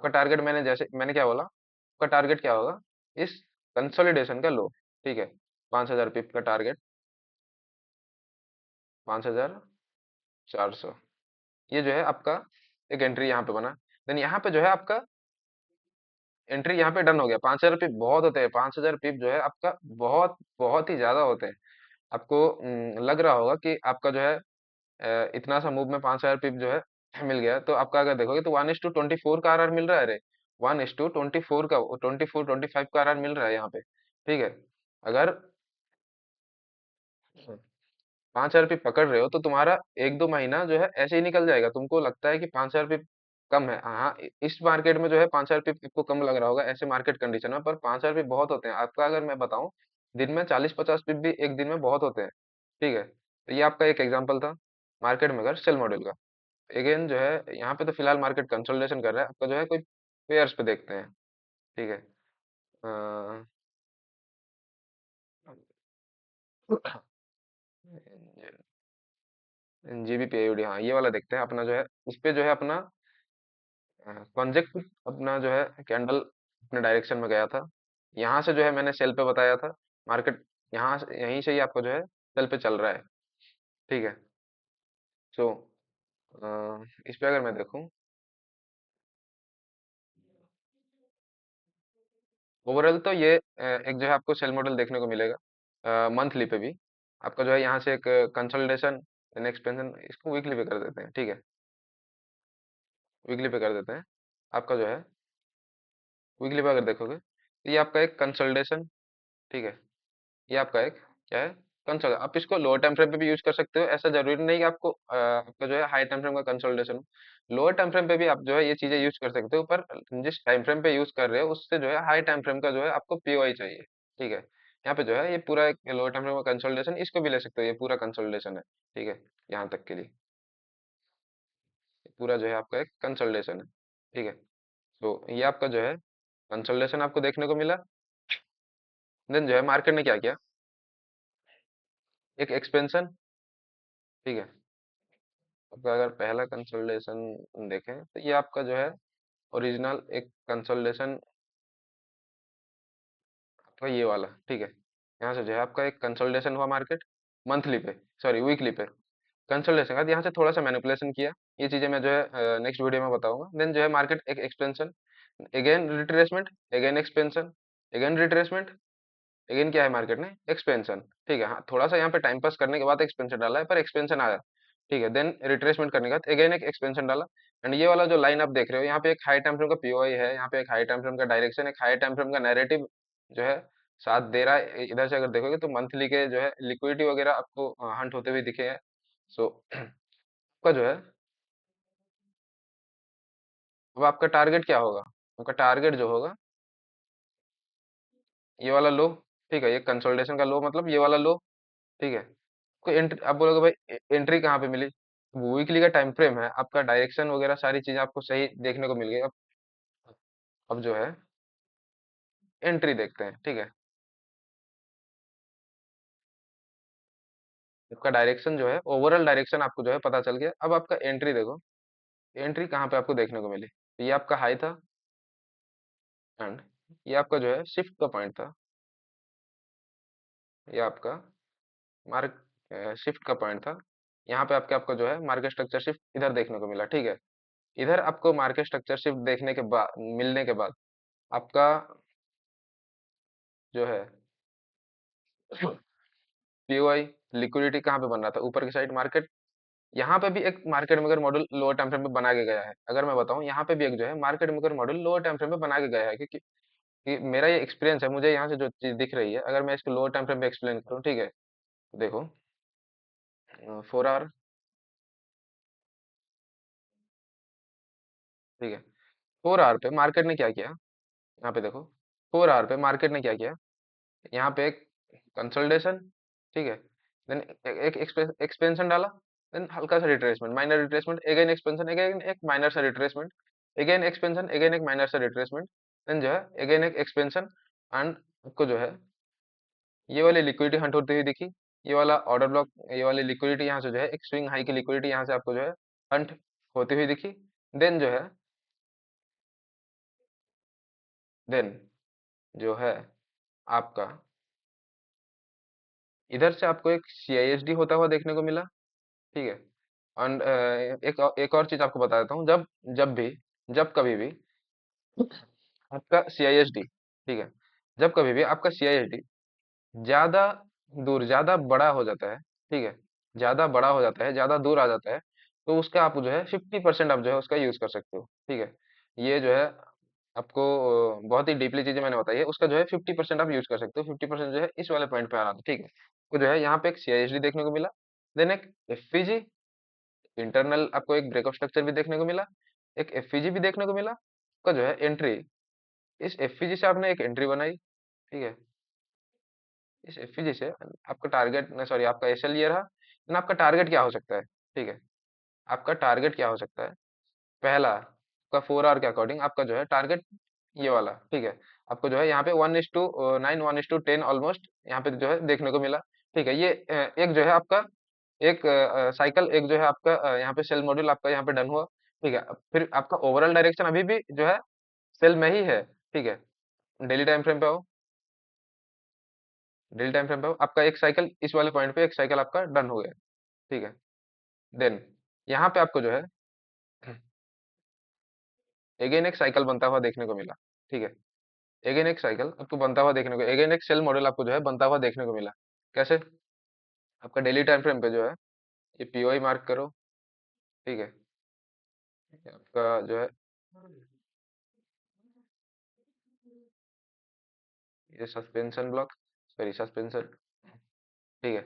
टारगेट मैंने जैसे मैंने क्या बोला, आपका टारगेट क्या होगा, इस कंसोलिडेशन का लो, ठीक है। 5000 पिप का टारगेट, 5400, ये जो है आपका एक एंट्री यहाँ पे बना। देन यहाँ पे जो है आपका एंट्री यहाँ पे डन हो गया। 5000 पिप बहुत होते हैं, 5000 पिप जो है आपका बहुत बहुत ही ज्यादा होते हैं। आपको लग रहा होगा कि आपका जो है इतना सा मूव में 5000 पिप जो है मिल गया, तो आपका अगर देखोगे तो 1:24 का आरआर मिल रहा है रे। 1:24 का, 24-25 का आरआर मिल रहा है यहाँ पे, ठीक है। अगर 5,000 रुपये पकड़ रहे हो तो तुम्हारा 1-2 महीना जो है ऐसे ही निकल जाएगा। तुमको लगता है कि 5,000 रुपये कम है, हाँ इस मार्केट में जो है 5,000 रुपये आपको कम लग रहा होगा ऐसे मार्केट कंडीशन में, पर 5,000 रुपये बहुत होते हैं आपका। अगर मैं बताऊं, दिन में 40-50 पिप भी एक दिन में बहुत होते हैं, ठीक है। तो ये आपका एक एग्जाम्पल था मार्केट में अगर सेल मॉडल का। अगेन जो है यहाँ पे तो फिलहाल मार्केट कंसोलिडेशन कर रहा है आपका, जो है कोई पेयर्स पे देखते हैं, ठीक है। जीबीपीआईडी, हाँ ये वाला देखते हैं अपना, जो है उस पे जो है अपना कॉन्जेक्ट अपना जो है कैंडल अपने डायरेक्शन में गया था। यहाँ से जो है मैंने सेल पे बताया था, मार्केट यहाँ से यहीं से ही आपको जो है सेल पे चल रहा है, ठीक है। सो इस पे अगर मैं देखूं, ओवरऑल तो ये एक जो है आपको सेल मॉडल देखने को मिलेगा मंथली पे भी। आपका जो है यहाँ से एक कंसोलिडेशन एंड एक्सपेंशन, इसको वीकली पे कर देते हैं, ठीक है। वीकली पे कर देते हैं। आपका जो है वीकली पे अगर देखोगे तो ये आपका एक कंसोलिडेशन, ठीक है। ये आपका एक क्या है, कंसोल। आप इसको लोअर टाइम फ्रेम पे भी यूज कर सकते हो, ऐसा जरूरी नहीं कि आपको आपका जो है हाई टाइम फ्रेम का कंसोलिडेशन हो। लोअर टाइम फ्रेम पे भी आप जो है ये चीजें यूज कर सकते हो, पर जिस टाइम फ्रेम पे यूज कर रहे हो उससे जो है हाई टाइम फ्रेम का जो है आपको पीओआई चाहिए, ठीक है। यहाँ पे जो है ये पूरा एक लोअर टाइम फ्रेम का कंसोलिडेशन, इसको भी ले सकते हो, ये पूरा कंसोलिडेशन है, ठीक है। यहाँ तक के लिए ये पूरा जो है आपका एक कंसोलिडेशन है, ठीक है। तो ये आपका जो है कंसोलिडेशन आपको देखने को मिला। देन जो है मार्केट ने क्या किया, एक एक्सपेंशन, ठीक है। आपका अगर पहला कंसोलिडेशन देखें तो ये आपका जो है ओरिजिनल एक कंसोलिडेशन आपका ये वाला, ठीक है। यहाँ से जो है आपका एक कंसोलिडेशन हुआ मार्केट मंथली पे, सॉरी वीकली पे। कंसोलिडेशन का यहाँ से थोड़ा सा मैनिपुलेशन किया, ये चीजें मैं जो है नेक्स्ट वीडियो में बताऊंगा। देन जो है मार्केट एक expansion, again retracement, again expansion, again retracement, again क्या है मार्केट ने एक्सपेंशन, ठीक है। हाँ थोड़ा सा यहाँ पे टाइम पास करने के बाद एक्सपेंशन डाला है, पर एक्सपेंशन आया, ठीक है। देन रिट्रेसमेंट करने के बाद अगेन एक एक्सपेंशन डाला। एंड ये वाला जो लाइन आप देख रहे हो, यहाँ पे एक हाई टाइम फ्रेम का पीओआई है, यहाँ पे एक हाई टाइम फ्रेम का डायरेक्शन, एक हाई टाइम फ्रेम का नैरेटिव जो है साथ दे रहा है। इधर से अगर देखोगे तो मंथली के जो है लिक्विडिटी वगैरह आपको हंट होते हुए दिखे हैं। सो आपका जो है, अब आपका टारगेट क्या होगा, आपका टारगेट जो होगा ये वाला लो, ठीक है। ये कंसोलिडेशन का लो मतलब ये वाला लो, ठीक है। कोई एंट्री आप बोलोगे भाई एंट्री कहाँ पे मिली, वीकली का टाइम फ्रेम है आपका, डायरेक्शन वगैरह सारी चीजें आपको सही देखने को मिल गई। अब जो है एंट्री देखते हैं, ठीक है। आपका डायरेक्शन जो है ओवरऑल डायरेक्शन आपको जो है पता चल गया। अब आपका एंट्री देखो, एंट्री कहाँ पे आपको देखने को मिली, ये आपका हाई था, एंड ये आपका जो है शिफ्ट का पॉइंट था, ये आपका मार्क शिफ्ट का पॉइंट था। यहाँ पे आपके आपको जो है मार्केट स्ट्रक्चर शिफ्ट इधर देखने को मिला, ठीक है। इधर आपको मार्केट स्ट्रक्चर शिफ्ट देखने के बाद, मिलने के बाद आपका जो है पीओआई लिक्विडिटी कहाँ पे बन रहा था, ऊपर की साइड मार्केट। यहाँ पे भी एक market maker model lower time frame पे बना के गया है। अगर मैं बताऊं यहाँ पे भी एक जो है market maker model lower time frame पे बना के गया है, क्योंकि कि मेरा ये एक्सपीरियंस है, मुझे यहाँ से जो चीज दिख रही है, अगर मैं इसको लोअर टाइम फ्रेम पे एक्सप्लेन करूँ, ठीक है। देखो 4 आवर, ठीक है। 4 आवर पे मार्केट ने क्या किया, यहाँ पे देखो 4 आवर पे मार्केट ने क्या किया, यहाँ पे एक कंसोलिडेशन, ठीक है। देन एक एक्सपेंशन डाला, देन हल्का सा retracement, minor retracement, again expansion, again एक माइनर सा रिट्रेसमेंट, अगेन एक्सपेंशन, अगेन एक माइनर सा रिट्रेसमेंट, देन जो है अगेन एक एक्सपेंशन। एंड आपको जो है ये वाली लिक्विडिटी हंट होती हुई दिखी, ये वाला ऑर्डर ब्लॉक, ये वाली लिक्विडिटी यहाँ से जो है एक स्विंग हाई की लिक्विडिटी यहाँ से आपको जो है हंट होती हुई दिखी। देन जो है, देन जो है आपका इधर से आपको एक CISD होता हुआ देखने को मिला, ठीक है। एंड एक और चीज आपको बता देता हूँ, जब जब भी जब कभी भी आपका CISD, ठीक है, जब कभी भी आपका CISD ज्यादा दूर, ज्यादा बड़ा हो जाता है, ठीक है, ज्यादा बड़ा हो जाता है, ज्यादा दूर आ जाता है, तो उसका आप जो है 50% आप जो है उसका यूज कर सकते हो, ठीक है। ये जो है आपको बहुत ही डीपली चीजें मैंने बताई है, उसका जो है 50% आप यूज कर सकते हो, 50% जो है इस वाले पॉइंट पे आ रहा था, ठीक है। तो जो है यहाँ पे एक CISD देखने को मिला, देन एक FPG इंटरनल, आपको एक ब्रेकअप स्ट्रक्चर भी देखने को मिला, एक FPG भी देखने को मिला, का जो है एंट्री, इस FPG से आपने एक एंट्री बनाई, ठीक है। इस एफपीजी से आपका टारगेट, सॉरी, आपका एसएल ये रहा, लेकिन आपका टारगेट क्या हो सकता है, ठीक है। आपका टारगेट क्या हो सकता है, पहला आपका 4 आवर के अकॉर्डिंग आपका जो है टारगेट ये वाला, ठीक है। आपको जो है यहाँ पे 1:9, 1:10 ऑलमोस्ट यहाँ पे जो है देखने को मिला, ठीक है। ये एक जो है आपका एक साइकिल, एक जो है आपका यहाँ पे सेल मॉड्यूल आपका यहाँ पे डन हुआ, ठीक है। अब फिर आपका ओवरऑल डायरेक्शन अभी भी जो है सेल में ही है, ठीक है। डेली टाइम फ्रेम पे आओ, डेली टाइम फ्रेम पे आओ, आपका एक साइकिल इस वाले पॉइंट पे एक साइकिल आपका डन हो गया, ठीक है। देन यहाँ पे आपको जो है अगेन एक साइकिल बनता हुआ देखने को मिला, ठीक है। अगेन एक साइकिल आपको बनता हुआ देखने को, अगेन एक सेल मॉडल आपको जो है बनता हुआ देखने को मिला। कैसे? आपका डेली टाइम फ्रेम पे जो है ये POI मार्क करो, ठीक है। ये आपका जो है ये सस्पेंशन ब्लॉक, सॉरी सस्पेंशन, ठीक है।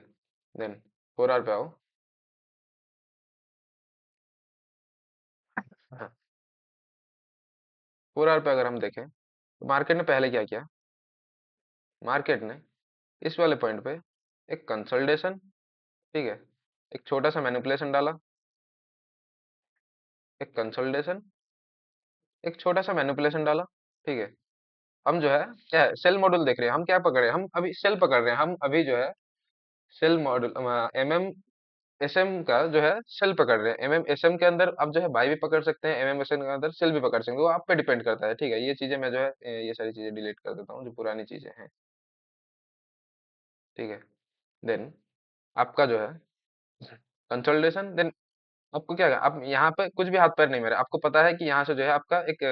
देन 4 आवर पे आओ। हाँ, 4 आवर पे अगर हम देखें तो मार्केट ने पहले क्या किया, मार्केट ने इस वाले पॉइंट पे एक कंसोलिडेशन, ठीक है, एक छोटा सा मैनिपुलेशन डाला, एक कंसोलिडेशन, एक छोटा सा मैनिपुलेशन डाला, ठीक है। हम जो है क्या है, सेल मॉडल देख रहे हैं, हम क्या पकड़ रहे हैं, हम अभी सेल पकड़ रहे हैं, हम अभी जो है सेल मॉडल MMSM का जो है सेल पकड़ रहे हैं। MMSM के अंदर आप जो है बाई भी पकड़ सकते हैं, MMSM के अंदर सेल भी पकड़ सकते हैं, वो आप पे डिपेंड करता है, ठीक है। ये चीजें मैं जो है ये सारी चीजें डिलीट कर देता हूँ जो पुरानी चीजें हैं, ठीक है। देन आपका जो है कंसोलिडेशन, देन आपको क्या है, आप यहाँ पे कुछ भी हाथ पैर नहीं मेरे, आपको पता है कि यहाँ से जो है आपका एक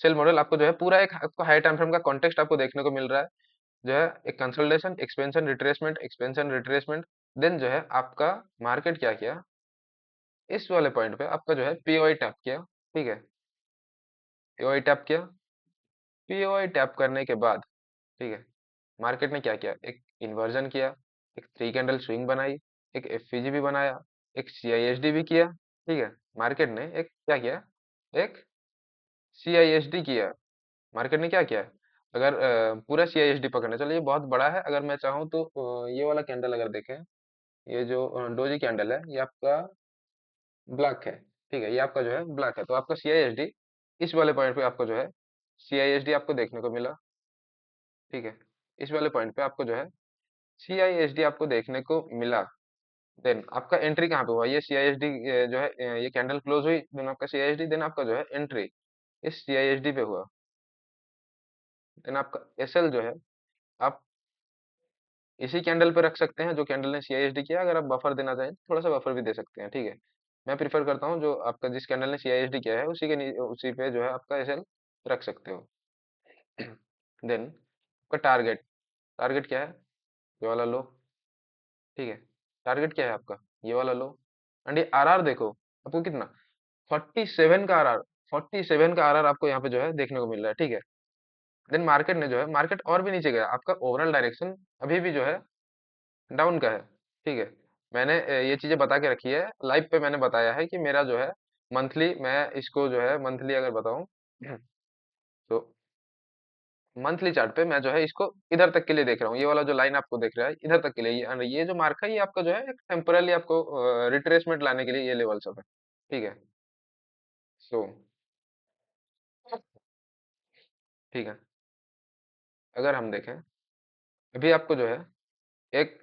सेल मॉडल आपको जो है पूरा एक आपको हाई टाइम फ्रेम का कॉन्टेक्स्ट आपको देखने को मिल रहा है, जो है एक consolidation, expansion, retracement, expansion, retracement. Then जो है आपका मार्केट क्या किया, इस वाले पॉइंट पे आपका जो है POI टैप किया, ठीक है। POI टैप किया, POI टैप करने के बाद, ठीक है, मार्केट ने क्या किया, एक इन्वर्जन किया, एक 3 कैंडल स्विंग बनाई, एक FVG भी बनाया, एक CISD भी किया, ठीक है। मार्केट ने एक क्या किया, एक CISD किया, मार्केट ने क्या किया, अगर पूरा CISD पकड़ना, चलो ये बहुत बड़ा है, अगर मैं चाहूँ तो ये वाला कैंडल अगर देखें, ये जो डोजी कैंडल है ये आपका ब्लैक है, ठीक है, ये आपका जो है ब्लैक है, तो आपका CISD इस वाले पॉइंट पे आपको जो है CISD आपको देखने को मिला, ठीक है। इस वाले पॉइंट पे आपको जो है CISD आपको देखने को मिला। देन आपका एंट्री कहाँ पे हुआ, ये CISD जो है ये कैंडल क्लोज हुई, देन आपका CISD, देन आपका जो है एंट्री इस CISD पे हुआ। देन आपका SL जो है आप इसी कैंडल पे रख सकते हैं जो कैंडल ने CISD किया, अगर आप बफर देना चाहें तो थोड़ा सा बफर भी दे सकते हैं, ठीक है। मैं प्रिफर करता हूँ जो आपका जिस कैंडल ने CISD किया है उसी के उसी पे जो है आपका SL रख सकते हो। देन आपका टारगेट, टारगेट क्या है, ये वाला लो, ठीक है। टारगेट क्या है आपका, ये वाला लो। एंड ये RR देखो, आपको कितना 47 का RR, 47 का RR आपको यहाँ पे जो है देखने को मिल रहा है, ठीक है। देन मार्केट ने जो है, मार्केट और भी नीचे गया, आपका ओवरऑल डायरेक्शन अभी भी जो है डाउन का है, ठीक है। मैंने ये चीजें बता के रखी है लाइव पे, मैंने बताया है कि मेरा जो है मंथली, मैं इसको जो है मंथली अगर बताऊं तो मंथली चार्ट पे मैं जो है इसको इधर तक के लिए देख रहा हूँ, ये वाला जो लाइन आपको देख रहा है इधर तक के लिए, ये जो मार्क है ये आपका जो है एक टेम्परली आपको रिट्रेसमेंट लाने के लिए ये लेवल सब है, ठीक है। सो ठीक है, अगर हम देखें अभी आपको जो है एक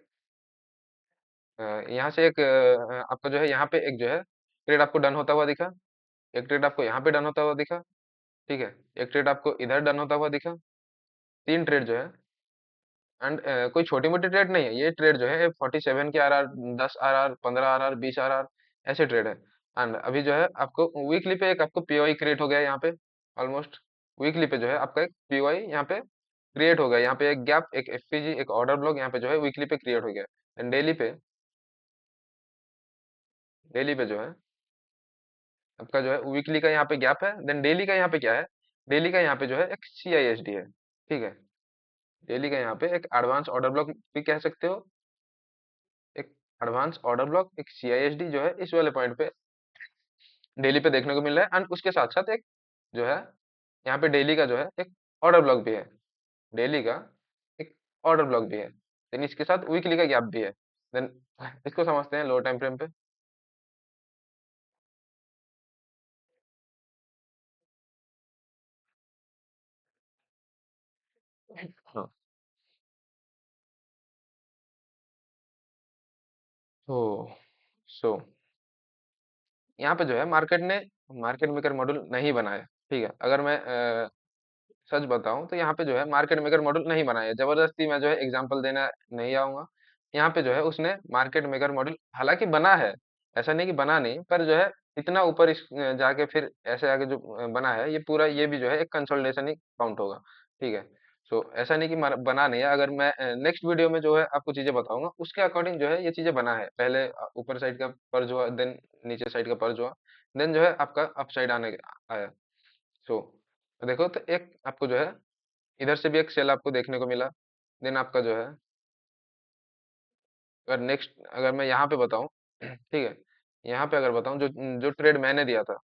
यहाँ से एक आपका जो है यहाँ पे एक जो है ट्रेड आपको डन होता हुआ दिखा, एक ट्रेड आपको यहाँ पे डन होता हुआ दिखा, ठीक है। एक ट्रेड आपको इधर डन होता हुआ दिखा, 3 ट्रेड जो है एंड कोई छोटी मोटी ट्रेड नहीं है, ये ट्रेड जो है 47 के R R, 10 RR, 15 RR, 20 RR, ऐसे ट्रेड है। एंड अभी जो है आपको वीकली पे एक आपको पीओई क्रिएट हो गया है यहाँ पे। ऑलमोस्ट वीकली पे जो है आपका एक पीओई यहाँ पे क्रिएट हो गया, यहाँ पे एक गैप, एक एफपीजी, एक ऑर्डर ब्लॉक यहाँ पे जो है वीकली पे क्रिएट हो गया। एंड डेली पे जो है आपका जो है वीकली का यहाँ पे गैप है। देन डेली का यहाँ पे क्या है, डेली का यहाँ पे जो है एक सीआईएसडी है, ठीक है। डेली का यहाँ पे एक एडवांस ऑर्डर ब्लॉक भी कह सकते हो, एक एडवांस ऑर्डर ब्लॉक, एक सीआईएसडी जो है इस वाले पॉइंट पे डेली पे देखने को मिल रहा है। एंड उसके साथ साथ एक जो है यहाँ पे डेली का जो है एक ऑर्डर ब्लॉक भी है, डेली का एक ऑर्डर ब्लॉक भी है। देन इसके साथ वीकली का गैप भी है। देन इसको समझते हैं लो टाइम फ्रेम पे। हाँ, तो सो यहाँ पे जो है मार्केट ने मार्केट मेकर मॉड्यूल नहीं बनाया, ठीक है। अगर मैं सच बताऊं तो यहाँ पे जो है मार्केट मेकर मॉडल नहीं बनाया है। जबरदस्ती मैं जो है एग्जांपल देना नहीं आऊंगा। यहाँ पे जो है उसने मार्केट मेकर मॉडल हालांकि बना है, ऐसा नहीं कि बना नहीं, पर जो है इतना ऊपर इस जाके फिर ऐसे आगे जो बना है, ये पूरा ये भी जो है एक कंसोलिडेशन ही काउंट होगा, ठीक है। सो ऐसा नहीं कि बना नहीं है। अगर मैं नेक्स्ट वीडियो में जो है आपको चीजें बताऊंगा उसके अकॉर्डिंग जो है ये चीजें बना है। पहले ऊपर साइड का पर्ज हुआ, देन नीचे साइड का पर्ज हुआ, देन जो है आपका अप साइड आने आया। सो देखो तो एक आपको जो है इधर से भी एक सेल आपको देखने को मिला। देन आपका जो है अगर नेक्स्ट अगर मैं यहाँ पे बताऊं ठीक है, यहाँ पे अगर बताऊं जो जो ट्रेड मैंने दिया था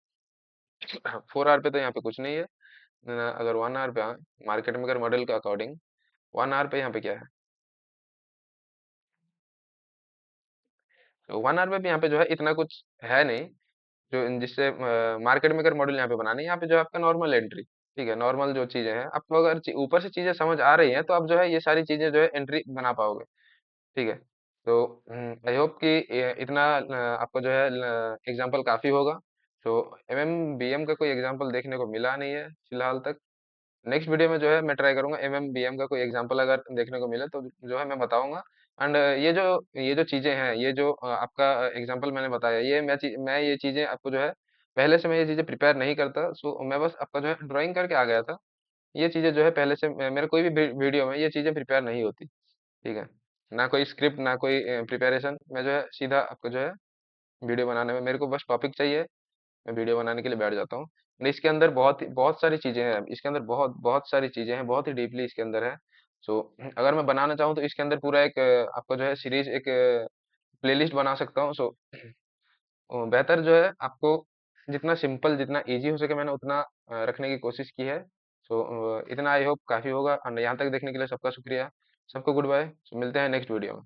4 आवर पे, तो यहाँ पे कुछ नहीं है। अगर 1 आवर पे मार्केट मेकर मॉडल के अकॉर्डिंग 1 आवर पे यहाँ पे क्या है, तो 1 आवर पे भी यहाँ पे जो है इतना कुछ है नहीं जो जिससे मार्केट मेकर मॉडल यहाँ पे बनाने। यहाँ पे जो है आपका नॉर्मल एंट्री, ठीक है, नॉर्मल जो चीजें हैं आपको अगर ऊपर से चीजें समझ आ रही हैं तो आप जो है ये सारी चीजें जो है एंट्री बना पाओगे, ठीक है। तो आई होप कि इतना आपको जो है एग्जांपल काफी होगा। तो एमएमबीएम का कोई एग्जांपल देखने को मिला नहीं है फिलहाल तक। नेक्स्ट वीडियो में जो है मैं ट्राई करूंगा एमएमबीएम का कोई एग्जांपल अगर देखने को मिले तो जो है मैं बताऊंगा। एंड ये जो चीजें हैं, ये जो आपका एग्जांपल मैंने बताया, ये मैं ये चीजें आपको जो है पहले से मैं ये चीजें प्रिपेयर नहीं करता। सो मैं बस आपका जो है ड्राइंग करके आ गया था। ये चीजें जो है पहले से मेरे कोई भी वीडियो में ये चीजें प्रिपेयर नहीं होती, ठीक है। ना कोई स्क्रिप्ट, ना कोई प्रिपरेशन, मैं जो है सीधा आपको जो है वीडियो बनाने में मेरे को बस टॉपिक चाहिए, मैं वीडियो बनाने के लिए बैठ जाता हूँ। और इसके अंदर बहुत सारी चीजें हैं, इसके अंदर बहुत बहुत सारी चीजें हैं, बहुत ही डीपली इसके अंदर है। सो अगर मैं बनाना चाहूँ तो इसके अंदर पूरा एक आपको जो है सीरीज, एक प्लेलिस्ट बना सकता हूँ। सो बेहतर जो है आपको जितना सिंपल, जितना इजी हो सके मैंने उतना रखने की कोशिश की है। सो इतना आई होप काफी होगा। और यहाँ तक देखने के लिए सबका शुक्रिया। सबको गुड बाय। मिलते हैं नेक्स्ट वीडियो में।